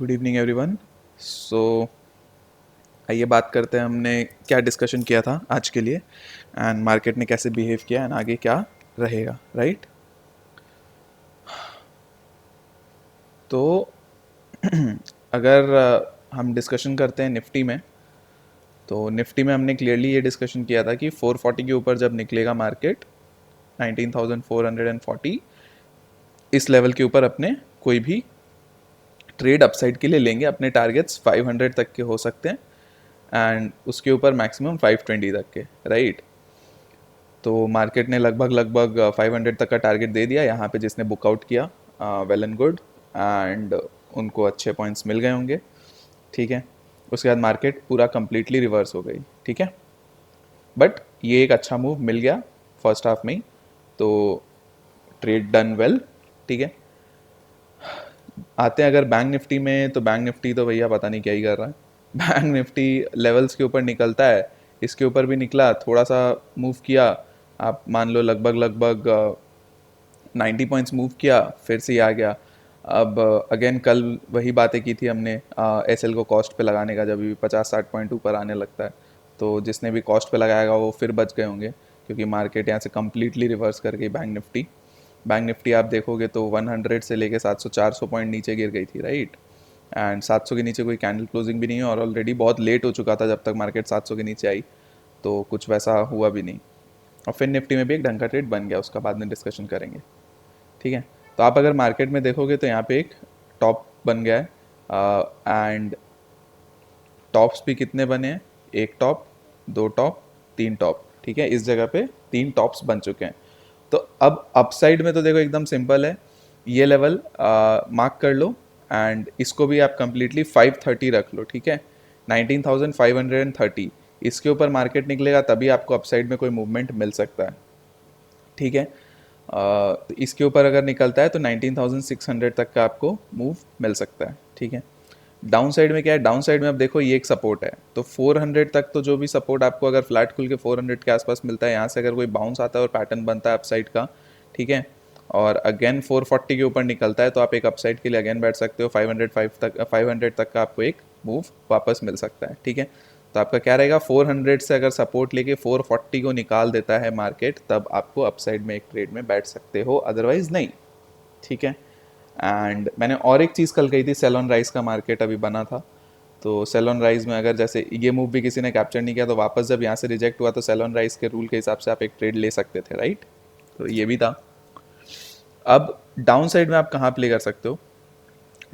Good evening everyone. सो आइए बात करते हैं हमने क्या डिस्कशन किया था आज के लिए एंड मार्केट ने कैसे बिहेव किया एंड आगे क्या रहेगा, राइट? तो अगर हम डिस्कशन करते हैं निफ्टी में, तो निफ्टी में हमने क्लियरली ये डिस्कशन किया था कि 440 के ऊपर जब निकलेगा मार्केट 19,440 इस लेवल के ऊपर अपने कोई भी ट्रेड अपसाइड के लिए लेंगे। अपने टारगेट्स 500 तक के हो सकते हैं एंड उसके ऊपर मैक्सिमम 520 तक के, राइट? तो मार्केट ने लगभग 500 तक का टारगेट दे दिया यहाँ पे। जिसने बुकआउट किया वेल एंड गुड एंड उनको अच्छे पॉइंट्स मिल गए होंगे, ठीक है। उसके बाद मार्केट पूरा कंप्लीटली रिवर्स हो गई, ठीक है। बट ये एक अच्छा मूव मिल गया फर्स्ट हाफ में ही, तो ट्रेड डन वेल, ठीक है। आते हैं अगर बैंक निफ्टी में, तो बैंक निफ्टी तो भैया पता नहीं क्या ही कर रहा है। बैंक निफ्टी लेवल्स के ऊपर निकलता है, इसके ऊपर भी निकला, थोड़ा सा मूव किया, आप मान लो लगभग 90 पॉइंट्स मूव किया, फिर से ही आ गया। अब अगेन कल वही बातें की थी हमने एसएल को कॉस्ट पे लगाने का, जब भी 50-60 पॉइंट ऊपर आने लगता है तो जिसने भी कॉस्ट पे लगाएगा वो फिर बच गए होंगे, क्योंकि मार्केट यहाँ से कम्प्लीटली रिवर्स कर गई। बैंक निफ्टी आप देखोगे तो 100 से लेके 700-400 पॉइंट नीचे गिर गई थी, राइट? एंड 700 के नीचे कोई कैंडल क्लोजिंग भी नहीं है और ऑलरेडी बहुत लेट हो चुका था जब तक मार्केट 700 के नीचे आई, तो कुछ वैसा हुआ भी नहीं। और फिर निफ्टी में भी एक ढंग का ट्रेड बन गया, उसका बाद में डिस्कशन करेंगे, ठीक है। तो आप अगर मार्केट में देखोगे तो यहाँ पे एक टॉप बन गया है एंड टॉप्स भी कितने बने हैं, एक टॉप, दो टॉप, तीन टॉप, ठीक है। इस जगह पे तीन टॉप्स बन चुके हैं। तो अब अपसाइड में तो देखो एकदम सिंपल है, ये लेवल मार्क कर लो एंड इसको भी आप कंप्लीटली 530 रख लो, ठीक है। 19,530 इसके ऊपर मार्केट निकलेगा तभी आपको अपसाइड में कोई मूवमेंट मिल सकता है, ठीक है। तो इसके ऊपर अगर निकलता है तो 19,600 तक का आपको मूव मिल सकता है, ठीक है। डाउन साइड में क्या है, डाउन साइड में अब देखो ये एक सपोर्ट है, तो 400 तक तो जो भी सपोर्ट आपको अगर फ्लैट खुल के 400 के आसपास मिलता है, यहाँ से अगर कोई बाउंस आता है और पैटर्न बनता है अपसाइड का, ठीक है, और अगेन 440 के ऊपर निकलता है तो आप एक अपसाइड के लिए अगेन बैठ सकते हो। 500 तक का आपको एक मूव वापस मिल सकता है, ठीक है। तो आपका क्या रहेगा, 400 से अगर सपोर्ट लेके 440 को निकाल देता है मार्केट, तब आपको अपसाइड में एक ट्रेड में बैठ सकते हो, अदरवाइज नहीं, ठीक है। एंड मैंने और एक चीज़ कल कही थी, सेल ऑन राइज का मार्केट अभी बना था, तो सेल ऑन राइज में अगर जैसे ये मूव भी किसी ने कैप्चर नहीं किया तो वापस जब यहाँ से रिजेक्ट हुआ तो सेल ऑन राइज के रूल के हिसाब से आप एक ट्रेड ले सकते थे, राइट? तो ये भी था। अब डाउन साइड में आप कहाँ प्ले कर सकते हो,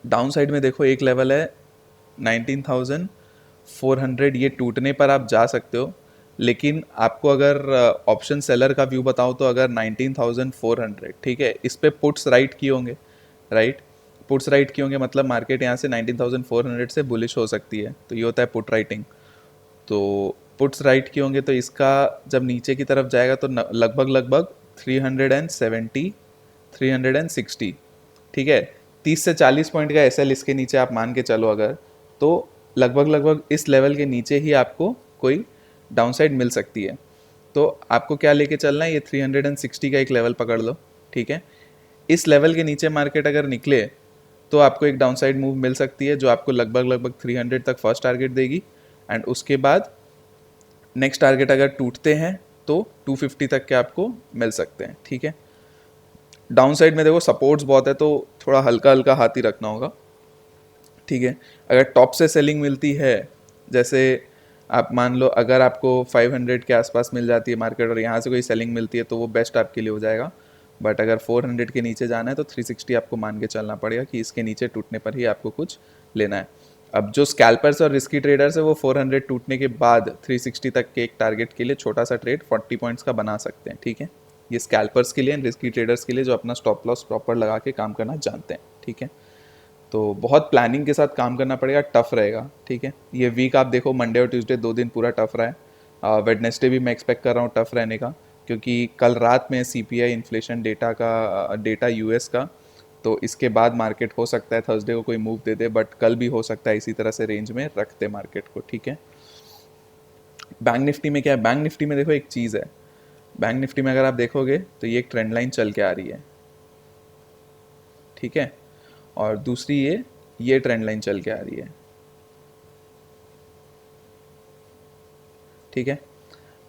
डाउन साइड में देखो एक लेवल है 19,400, ये टूटने पर आप जा सकते हो। लेकिन आपको अगर ऑप्शन सेलर का व्यू बताऊँ तो अगर 19,400, ठीक है, इस पे पुट्स राइट किए होंगे, राइट? पुट्स राइट किए होंगे मतलब मार्केट यहाँ से 19,400 से बुलिश हो सकती है, तो ये होता है पुट राइटिंग। तो पुट्स राइट किए होंगे तो इसका जब नीचे की तरफ जाएगा तो लगभग 370, 360, ठीक है। 30 से 40 पॉइंट का एसएल इसके नीचे आप मान के चलो अगर, तो लगभग इस लेवल के नीचे ही आपको कोई डाउनसाइड मिल सकती है। तो आपको क्या लेके चलना है, ये 360 का एक लेवल पकड़ लो, ठीक है। इस लेवल के नीचे मार्केट अगर निकले तो आपको एक डाउनसाइड मूव मिल सकती है जो आपको लगभग 300 तक फर्स्ट टारगेट देगी एंड उसके बाद नेक्स्ट टारगेट अगर टूटते हैं तो 250 तक के आपको मिल सकते हैं, ठीक है। डाउन साइड में देखो सपोर्ट्स बहुत है तो थोड़ा हल्का हल्का हाथ ही रखना होगा, ठीक है। अगर टॉप से सेलिंग मिलती है, जैसे आप मान लो अगर आपको 500 के आसपास मिल जाती है मार्केट और यहाँ से कोई सेलिंग मिलती है तो वो बेस्ट आपके लिए हो जाएगा। बट अगर 400 के नीचे जाना है तो 360 आपको मान के चलना पड़ेगा कि इसके नीचे टूटने पर ही आपको कुछ लेना है। अब जो स्कैल्पर्स और रिस्की ट्रेडर्स है वो 400 टूटने के बाद 360 तक के एक टारगेट के लिए छोटा सा ट्रेड 40 पॉइंट्स का बना सकते हैं, ठीक है। ये स्कैल्पर्स के लिए एंड रिस्की ट्रेडर्स के लिए जो अपना स्टॉप लॉस प्रॉपर लगा के काम करना जानते हैं, ठीक है। तो बहुत प्लानिंग के साथ काम करना पड़ेगा, टफ रहेगा, ठीक है। ये वीक आप देखो मंडे और ट्यूसडे 2 दिन पूरा टफ रहा है। वेडनेसडे भी मैं एक्सपेक्ट कर रहा हूँ टफ रहने का, क्योंकि कल रात में सीपीआई इन्फ्लेशन डेटा यूएस का, तो इसके बाद मार्केट हो सकता है थर्सडे को कोई मूव दे दे, बट कल भी हो सकता है इसी तरह से रेंज में रखते मार्केट को, ठीक है। बैंक निफ्टी में क्या है, बैंक निफ्टी में देखो एक चीज़ है, बैंक निफ्टी में अगर आप देखोगे तो ये एक ट्रेंड लाइन चल के आ रही है, ठीक है। और दूसरी ये ये ट्रेंड लाइन चल के आ रही है, ठीक है।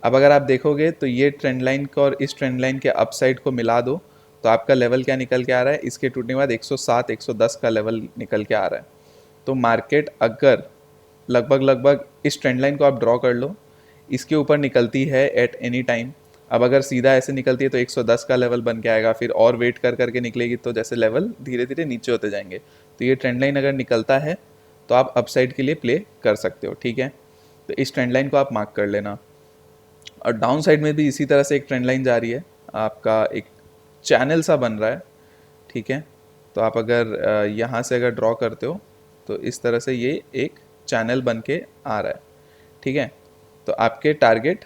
अब अगर आप देखोगे तो ये ट्रेंड लाइन को और इस ट्रेंड लाइन के अपसाइड को मिला दो तो आपका लेवल क्या निकल के आ रहा है, इसके टूटने के बाद 107 110 का लेवल निकल के आ रहा है। तो मार्केट अगर लगभग लगभग इस ट्रेंड लाइन को आप ड्रॉ कर लो, इसके ऊपर निकलती है एट एनी टाइम, अब अगर सीधा ऐसे निकलती है तो 110 का लेवल बन के आएगा, फिर और वेट कर करके निकलेगी तो जैसे लेवल धीरे धीरे नीचे होते जाएंगे। तो ये ट्रेंड लाइन अगर निकलता है तो आप अपसाइड के लिए प्ले कर सकते हो, ठीक है। तो इस ट्रेंड लाइन को आप मार्क कर लेना। और डाउन साइड में भी इसी तरह से एक ट्रेंड लाइन जा रही है, आपका एक चैनल सा बन रहा है, ठीक है। तो आप अगर यहाँ से अगर ड्रॉ करते हो तो इस तरह से ये एक चैनल बन के आ रहा है, ठीक है। तो आपके टारगेट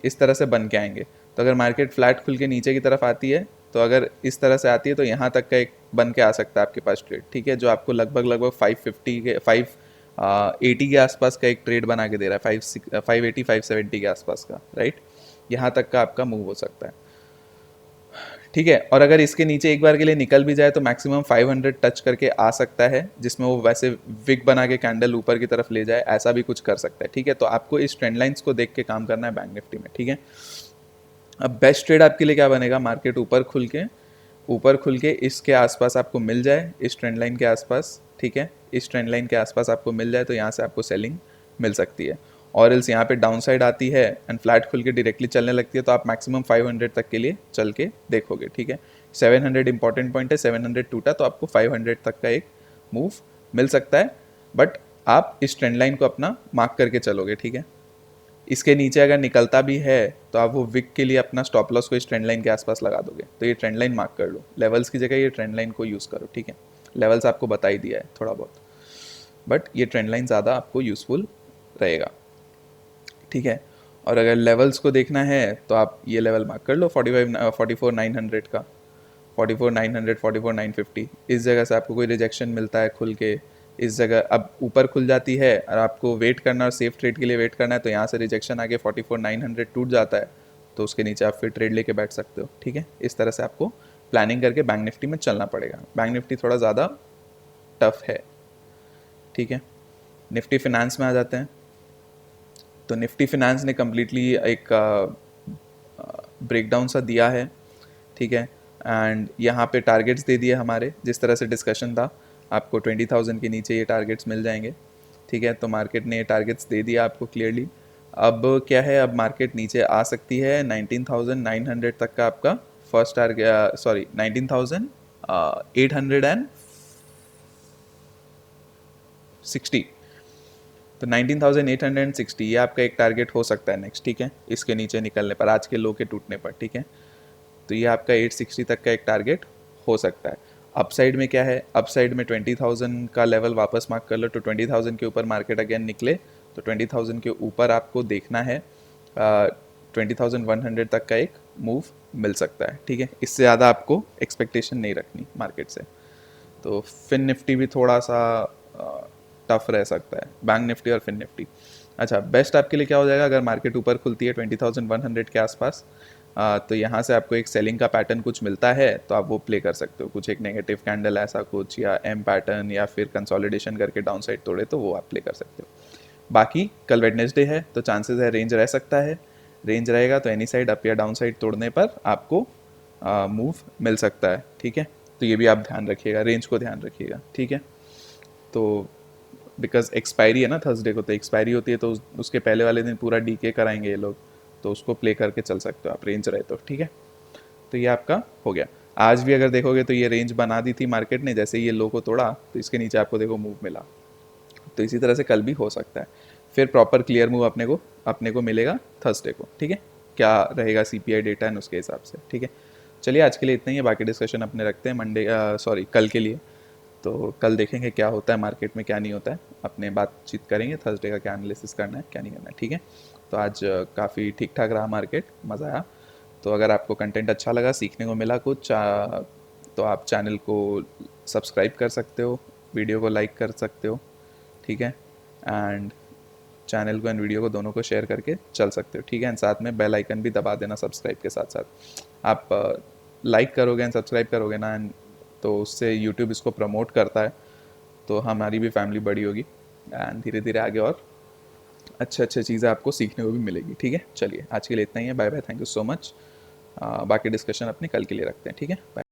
इस तरह से बन के आएंगे। तो अगर मार्केट फ्लैट खुल के नीचे की तरफ आती है तो अगर इस तरह से आती है तो यहाँ तक का एक बन के आ सकता है आपके पास ट्रेड, ठीक है, जो आपको लगभग लगभग 550 के 580 के आसपास का एक ट्रेड बना के दे रहा है, 580 570 के आसपास का, राइट। यहाँ तक का आपका मूव हो सकता है, ठीक है। और अगर इसके नीचे एक बार के लिए निकल भी जाए तो मैक्सिमम 500 टच करके आ सकता है, जिसमें वो वैसे विग बना के कैंडल ऊपर की तरफ ले जाए, ऐसा भी कुछ कर सकता है, ठीक है। तो आपको इस ट्रेंड लाइंस को देख के काम करना है बैंक निफ्टी में, ठीक है। अब बेस्ट ट्रेड आपके लिए क्या बनेगा, मार्केट ऊपर खुल के इसके आसपास आपको मिल जाए, इस ट्रेंड लाइन के आसपास, ठीक है, इस ट्रेंड लाइन के आसपास आपको मिल जाए तो यहाँ से आपको सेलिंग मिल सकती है। और इल्स यहाँ पे डाउन साइड आती है एंड फ्लैट खुल के डायरेक्टली चलने लगती है तो आप मैक्सिमम 500 तक के लिए चल के देखोगे, ठीक है। 700 इंपॉर्टेंट पॉइंट है, 700 टूटा तो आपको 500 तक का एक मूव मिल सकता है, बट आप इस ट्रेंड लाइन को अपना मार्क करके चलोगे, ठीक है। इसके नीचे अगर निकलता भी है तो आप वो विक के लिए अपना स्टॉप लॉस को इस ट्रेंड लाइन के आसपास लगा दोगे। तो ये ट्रेंड लाइन मार्क कर लो, लेवल्स की जगह ये ट्रेंड लाइन को यूज़ करो, ठीक है। लेवल्स आपको बता ही दिया है थोड़ा बहुत, बट ये ट्रेंड लाइन ज़्यादा आपको यूज़फुल रहेगा, ठीक है। और अगर लेवल्स को देखना है तो आप ये लेवल मार्क कर लो 44,900 का, 44,900 44,950, इस जगह से आपको कोई रिजेक्शन मिलता है खुल के, इस जगह अब ऊपर खुल जाती है और आपको वेट करना और सेफ ट्रेड के लिए वेट करना है तो यहाँ से रिजेक्शन आके 44,900 टूट जाता है तो उसके नीचे आप फिर ट्रेड लेके बैठ सकते हो, ठीक है। इस तरह से आपको प्लानिंग करके बैंक निफ्टी में चलना पड़ेगा। बैंक निफ्टी थोड़ा ज़्यादा टफ है, ठीक है। निफ्टी फिनेंस में आ जाते हैं। तो निफ्टी फिनेंस ने कम्प्लीटली एक ब्रेकडाउन सा दिया है, ठीक है। एंड यहाँ पे टारगेट्स दे दिए हमारे, जिस तरह से डिस्कशन था, आपको 20,000 के नीचे ये टारगेट्स मिल जाएंगे, ठीक है। तो मार्केट ने ये टारगेट्स दे दिया आपको क्लियरली। अब क्या है, अब मार्केट नीचे आ सकती है 19,900 तक का आपका फर्स्ट टारगेट, सॉरी 19,860, तो 19,860 ये आपका एक टारगेट हो सकता है नेक्स्ट, ठीक है, इसके नीचे निकलने पर, आज के लो के टूटने पर, ठीक है। तो ये आपका 860 तक का एक टारगेट हो सकता है। अपसाइड में क्या है, अपसाइड में 20,000 का लेवल वापस मार्क कर लो, तो 20,000 के ऊपर मार्केट अगेन निकले तो 20,000 के ऊपर आपको देखना है 20,100 तक का एक मूव मिल सकता है, ठीक है। इससे ज़्यादा आपको एक्सपेक्टेशन नहीं रखनी मार्केट से। तो फिन निफ्टी भी थोड़ा सा टफ रह सकता है, बैंक निफ्टी और फिन निफ्टी। अच्छा, बेस्ट आपके लिए क्या हो जाएगा, अगर मार्केट ऊपर खुलती है 20,100 के आसपास, तो यहाँ से आपको एक सेलिंग का पैटर्न कुछ मिलता है तो आप वो प्ले कर सकते हो, कुछ एक नेगेटिव कैंडल ऐसा कुछ, या एम पैटर्न, या फिर कंसोलिडेशन करके डाउन साइड तोड़े तो वो आप प्ले कर सकते हो। बाकी कल वेडनेसडे है तो चांसेस है रेंज रह सकता है, रेंज रहेगा तो एनी साइड अप या डाउन साइड तोड़ने पर आपको मूव मिल सकता है, ठीक है। तो ये भी आप ध्यान रखिएगा, रेंज को ध्यान रखिएगा, ठीक है। तो बिकॉज एक्सपायरी है ना थर्सडे को, तो एक्सपायरी होती है तो उसके पहले वाले दिन पूरा डीके कराएंगे ये लोग, तो उसको प्ले करके चल सकते हो आप, रेंज रहे तो, ठीक है। तो ये आपका हो गया। आज भी अगर देखोगे तो ये रेंज बना दी थी मार्केट ने, जैसे ये लो को तोड़ा तो इसके नीचे आपको देखो मूव मिला, तो इसी तरह से कल भी हो सकता है। फिर प्रॉपर क्लियर मूव अपने को मिलेगा थर्सडे को, ठीक है, क्या रहेगा सीपीआई डेटा एंड उसके हिसाब से, ठीक है। चलिए आज के लिए इतना ही है, बाकी डिस्कशन अपने रखते हैं मंडे, सॉरी कल के लिए। तो कल देखेंगे क्या होता है मार्केट में, क्या नहीं होता है, अपने बातचीत करेंगे थर्सडे का क्या एनालिसिस करना है क्या नहीं करना है, ठीक है। तो आज काफ़ी ठीक ठाक रहा मार्केट, मज़ा आया। तो अगर आपको कंटेंट अच्छा लगा, सीखने को मिला कुछ, तो आप चैनल को सब्सक्राइब कर सकते हो, वीडियो को लाइक कर सकते हो, ठीक है। एंड चैनल को एंड वीडियो को दोनों को शेयर करके चल सकते हो, ठीक है। एंड साथ में बेल आइकन भी दबा देना सब्सक्राइब के साथ साथ। आप लाइक करोगे एंड सब्सक्राइब करोगे ना, एंड तो उससे यूट्यूब इसको प्रमोट करता है, तो हमारी भी फैमिली बड़ी होगी एंड धीरे धीरे आगे और अच्छे अच्छे चीज़ें आपको सीखने को भी मिलेगी। ठीक है, चलिए आज के लिए इतना ही है। Bye bye, thank you so much. बाकी डिस्कशन अपनी कल के लिए रखते हैं। ठीक है, बाय।